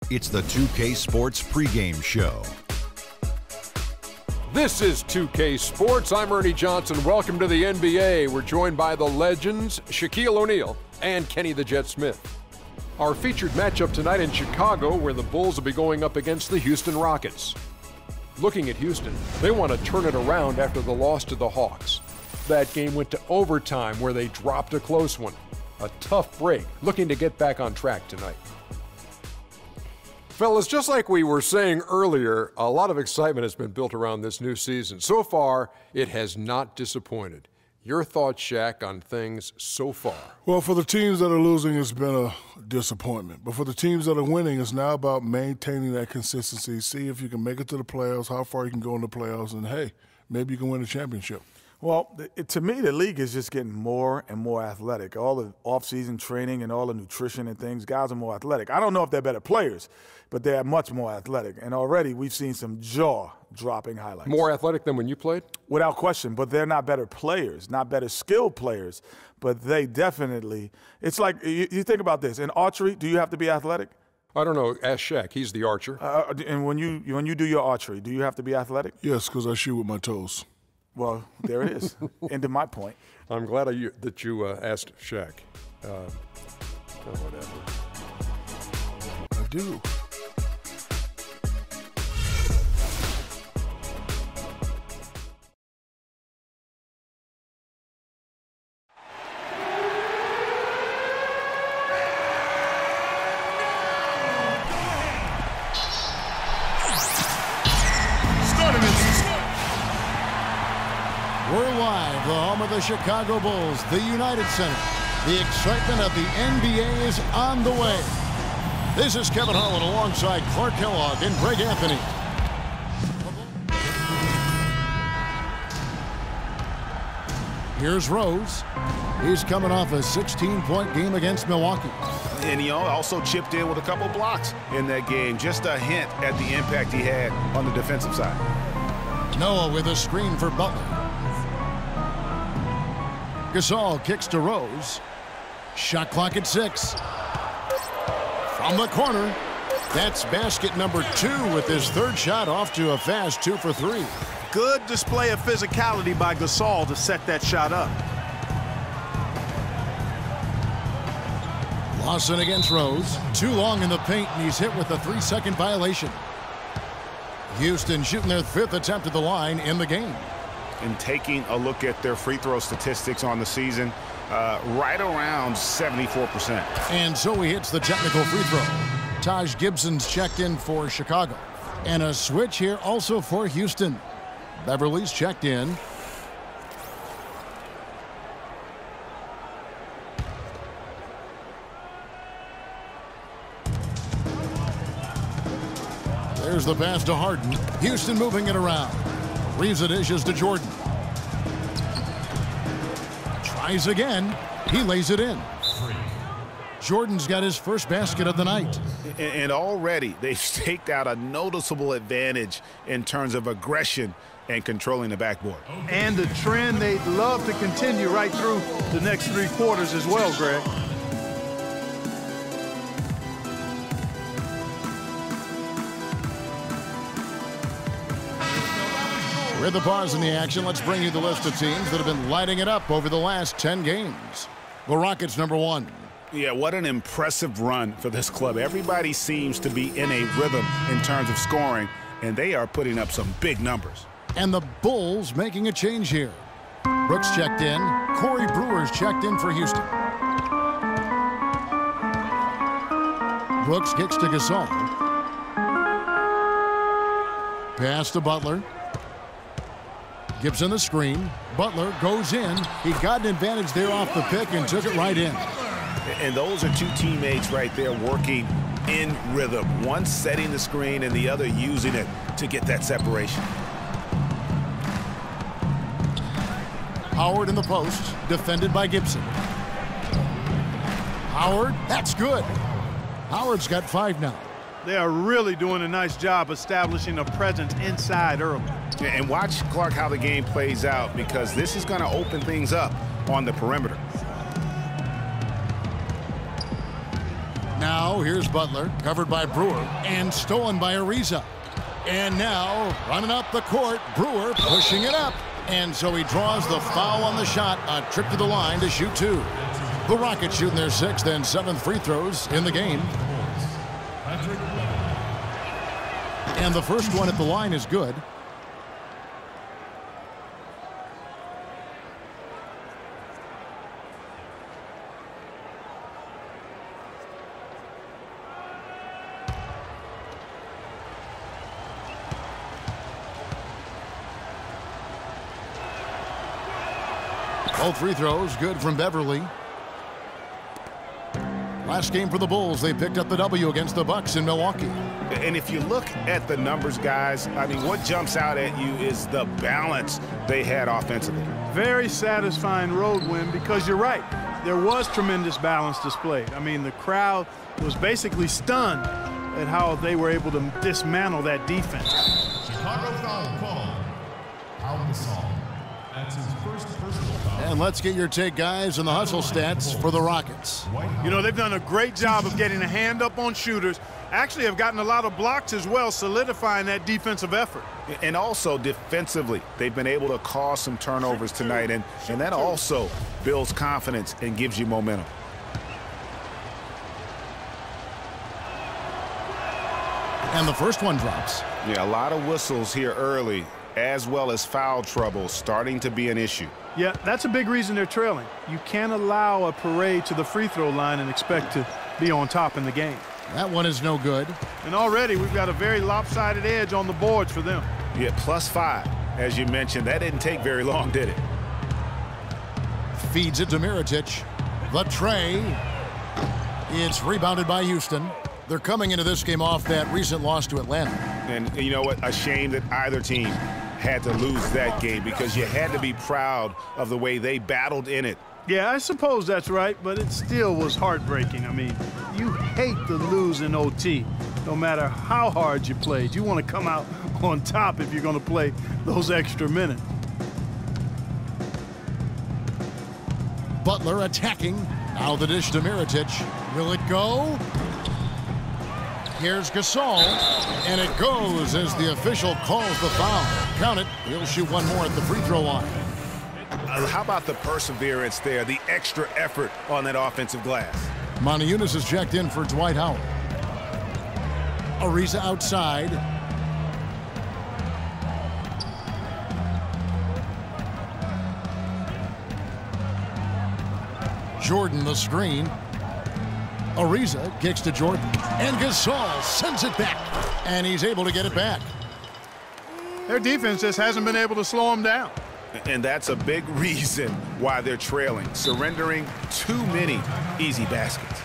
It's the 2K Sports pregame show. This is 2K Sports. I'm Ernie Johnson. Welcome to the NBA. We're joined by the legends Shaquille O'Neal and Kenny the Jet Smith. Our featured matchup tonight in Chicago, where the Bulls will be going up against the Houston Rockets. Looking at Houston, they want to turn it around after the loss to the Hawks. That game went to overtime where they dropped a close one. A tough break, looking to get back on track tonight. Fellas, just like we were saying earlier, a lot of excitement has been built around this new season. So far, it has not disappointed. Your thoughts, Shaq, on things so far? Well, for the teams that are losing, it's been a disappointment. But for the teams that are winning, it's now about maintaining that consistency. See if you can make it to the playoffs, how far you can go in the playoffs, and, hey, maybe you can win a championship. Well, to me, the league is just getting more and more athletic. All the off-season training and all the nutrition and things, guys are more athletic. I don't know if they're better players, but they're much more athletic. And already we've seen some jaw-dropping highlights. More athletic than when you played? Without question, but they're not better players, not better skilled players, but they definitely – it's like you think about this. In archery, do you have to be athletic? I don't know. Ask Shaq. He's the archer. And when you do your archery, do you have to be athletic? Yes, because I shoot with my toes. Well, there it is. End of my point. I'm glad that you asked Shaq. Whatever. I do. We're live, the home of the Chicago Bulls, the United Center. The excitement of the NBA is on the way. This is Kevin Harlan alongside Clark Kellogg and Greg Anthony. Here's Rose. He's coming off a 16-point game against Milwaukee. And he also chipped in with a couple blocks in that game. Just a hint at the impact he had on the defensive side. Noah with a screen for Butler. Gasol kicks to Rose. Shot clock at 6. From the corner, that's basket number 2 with his third shot off to a fast 2 for 3. Good display of physicality by Gasol to set that shot up. Lawson against Rose. Too long in the paint, and he's hit with a 3-second violation. Houston shooting their 5th attempt at the line in the game. And taking a look at their free throw statistics on the season, right around 74%. And so he hits the technical free throw. Taj Gibson's checked in for Chicago. And a switch here also for Houston. Beverly's checked in. There's the pass to Harden. Houston moving it around. Leaves the dishes to Jordan. Tries again. He lays it in. Jordan's got his first basket of the night. And already they've staked out a noticeable advantage in terms of aggression and controlling the backboard. And the trend they'd love to continue right through the next 3 quarters as well, Greg. With the pause in the action, let's bring you the list of teams that have been lighting it up over the last 10 games. The Rockets, number 1. Yeah, what an impressive run for this club. Everybody seems to be in a rhythm in terms of scoring, and they are putting up some big numbers. And the Bulls making a change here. Brooks checked in. Corey Brewer's checked in for Houston. Brooks kicks to Gasol. Pass to Butler. Gibson the screen. Butler goes in. He got an advantage there off the pick and took it right in. And those are 2 teammates right there working in rhythm. One setting the screen and the other using it to get that separation. Howard in the post, defended by Gibson. Howard, that's good. Howard's got 5 now. They are really doing a nice job establishing a presence inside early. And watch, Clark, how the game plays out, because this is going to open things up on the perimeter. Now here's Butler, covered by Brewer, and stolen by Ariza. And now, running up the court, Brewer pushing it up. And so he draws the foul on the shot, a trip to the line to shoot 2. The Rockets shooting their 6th and 7th free throws in the game. And the first one at the line is good. Both free throws good from Beverly. Last game for the Bulls, they picked up the W against the Bucks in Milwaukee. And if you look at the numbers, guys, I mean, what jumps out at you is the balance they had offensively. Very satisfying road win because you're right. There was tremendous balance displayed. I mean, the crowd was basically stunned at how they were able to dismantle that defense. Chicago foul call. Al Gasol. That's his first personal foul. And let's get your take, guys, on the hustle stats for the Rockets. You know, they've done a great job of getting a hand up on shooters. Actually have gotten a lot of blocks as well, solidifying that defensive effort. And also defensively, they've been able to cause some turnovers tonight, and that also builds confidence and gives you momentum. And the first one drops. Yeah, a lot of whistles here early, as well as foul trouble starting to be an issue. Yeah, that's a big reason they're trailing. You can't allow a parade to the free throw line and expect to be on top in the game. That one is no good. And already we've got a very lopsided edge on the boards for them. Yeah, +5. As you mentioned, that didn't take very long, did it? Feeds it to Mirotic. The tray. It's rebounded by Houston. They're coming into this game off that recent loss to Atlanta. And you know what? A shame that either team had to lose that game because you had to be proud of the way they battled in it. Yeah, I suppose that's right, but it still was heartbreaking. I mean, you hate to lose in OT, no matter how hard you played. You want to come out on top if you're going to play those extra minutes. Butler attacking. Now the dish to Mirotic. Will it go? Here's Gasol, and it goes as the official calls the foul. Count it. He'll shoot one more at the free throw line. How about the perseverance there, the extra effort on that offensive glass? Moniunas is checked in for Dwight Howard. Ariza outside. Jordan the screen. Ariza kicks to Jordan. And Gasol sends it back. And he's able to get it back. Their defense just hasn't been able to slow them down. And that's a big reason why they're trailing, surrendering too many easy baskets.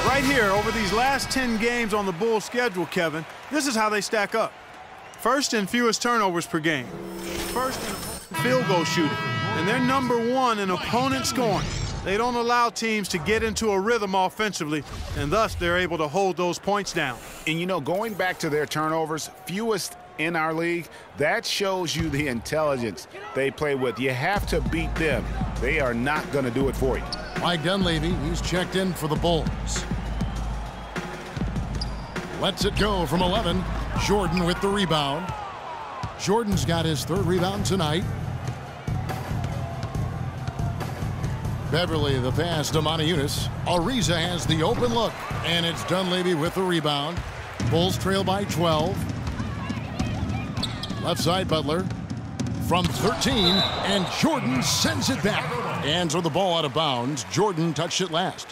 Right here, over these last 10 games on the Bulls schedule, Kevin, this is how they stack up. First in fewest turnovers per game. First in field goal shooting. And they're #1 in opponent scoring. They don't allow teams to get into a rhythm offensively, and thus they're able to hold those points down. And, you know, going back to their turnovers, fewest in our league, that shows you the intelligence they play with. You have to beat them. They are not going to do it for you. Mike Dunleavy, he's checked in for the Bulls. Lets it go from 11. Jordan with the rebound. Jordan's got his 3rd rebound tonight. Beverly the pass to Moniunas. Ariza has the open look, and it's Dunleavy with the rebound. Bulls trail by 12. Left side Butler from 13, and Jordan sends it back. And throw the ball out of bounds. Jordan touched it last.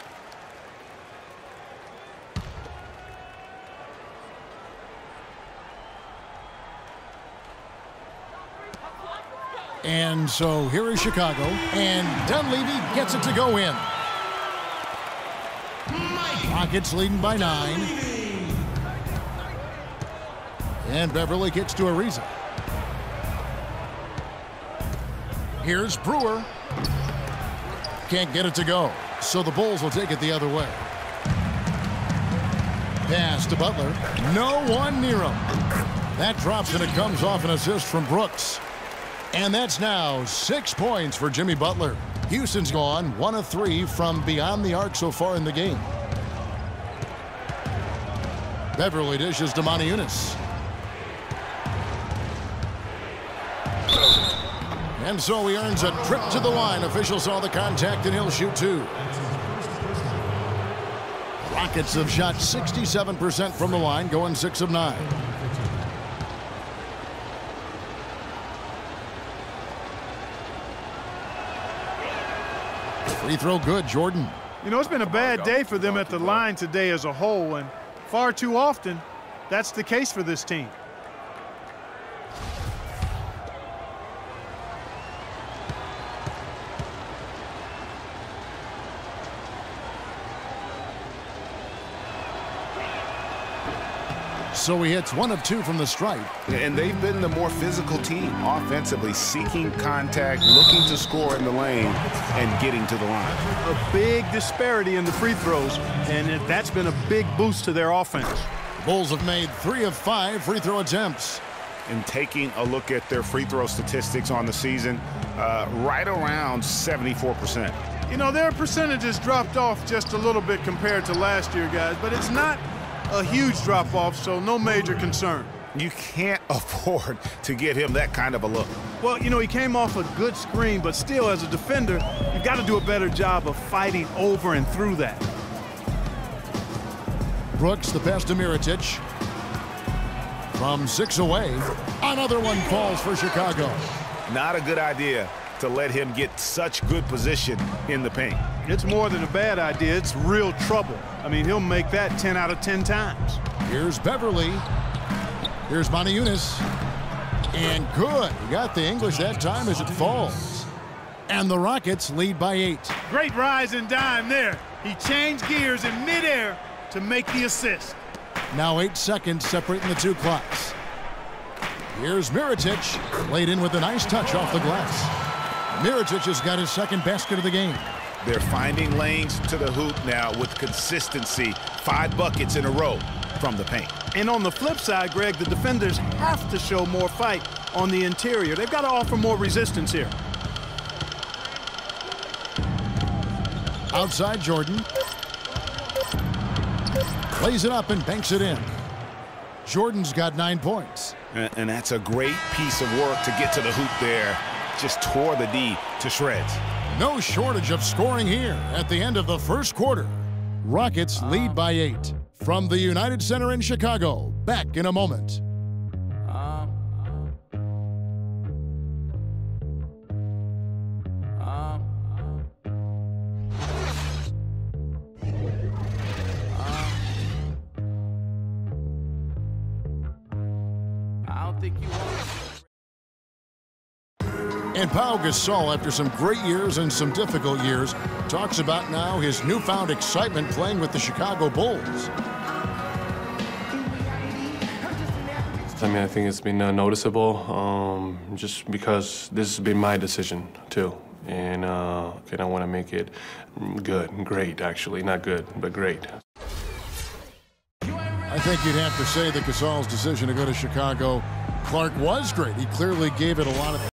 And so here is Chicago, and Dunleavy gets it to go in. Rockets leading by 9. And Beverly kicks to Ariza. Here's Brewer. Can't get it to go, so the Bulls will take it the other way. pass to Butler. No one near him. That drops and it comes off an assist from Brooks. And that's now 6 points for Jimmy Butler. Houston's gone 1 of 3 from beyond the arc so far in the game. Beverly dishes to Moniunas. And so he earns a trip to the line. Officials saw the contact and he'll shoot 2. Rockets have shot 67% from the line, going 6 of 9. Free throw good, Jordan. You know, it's been a bad day for them at the line today as a whole, and far too often that's the case for this team. So he hits 1 of 2 from the stripe. And they've been the more physical team offensively, seeking contact, looking to score in the lane, and getting to the line. A big disparity in the free throws, and that's been a big boost to their offense. The Bulls have made 3 of 5 free throw attempts. And taking a look at their free throw statistics on the season, right around 74%. You know, their percentages dropped off just a little bit compared to last year, guys, but it's not a huge drop-off, so no major concern. You can't afford to give him that kind of a look. Well, you know, he came off a good screen, but still, as a defender, you've got to do a better job of fighting over and through that. Brooks, the pass to Mirotic. From 6 away, another one falls for Chicago. Not a good idea to let him get such good position in the paint. It's more than a bad idea. It's real trouble. I mean, he'll make that 10 out of 10 times. Here's Beverly. Here's Moniunas. And good. He got the English that time as it falls. And the Rockets lead by 8. Great rise and dime there. He changed gears in midair to make the assist. Now 8 seconds separating the 2 clocks. Here's Mirotic. Laid in with a nice touch off the glass. Mirotic has got his 2nd basket of the game. They're finding lanes to the hoop now with consistency. 5 buckets in a row from the paint. And on the flip side, Greg, the defenders have to show more fight on the interior. They've got to offer more resistance here. Outside Jordan. Plays it up and banks it in. Jordan's got 9 points. And that's a great piece of work to get to the hoop there. Just tore the D to shreds. No shortage of scoring here at the end of the first quarter. Rockets lead by 8. From the United Center in Chicago, back in a moment. And Pau Gasol, after some great years and some difficult years, talks about now his newfound excitement playing with the Chicago Bulls. I mean, I think it's been noticeable just because this has been my decision, too. And I want to make it good, great, actually. Not good, but great. I think you'd have to say that Gasol's decision to go to Chicago, Clark, was great. He clearly gave it a lot of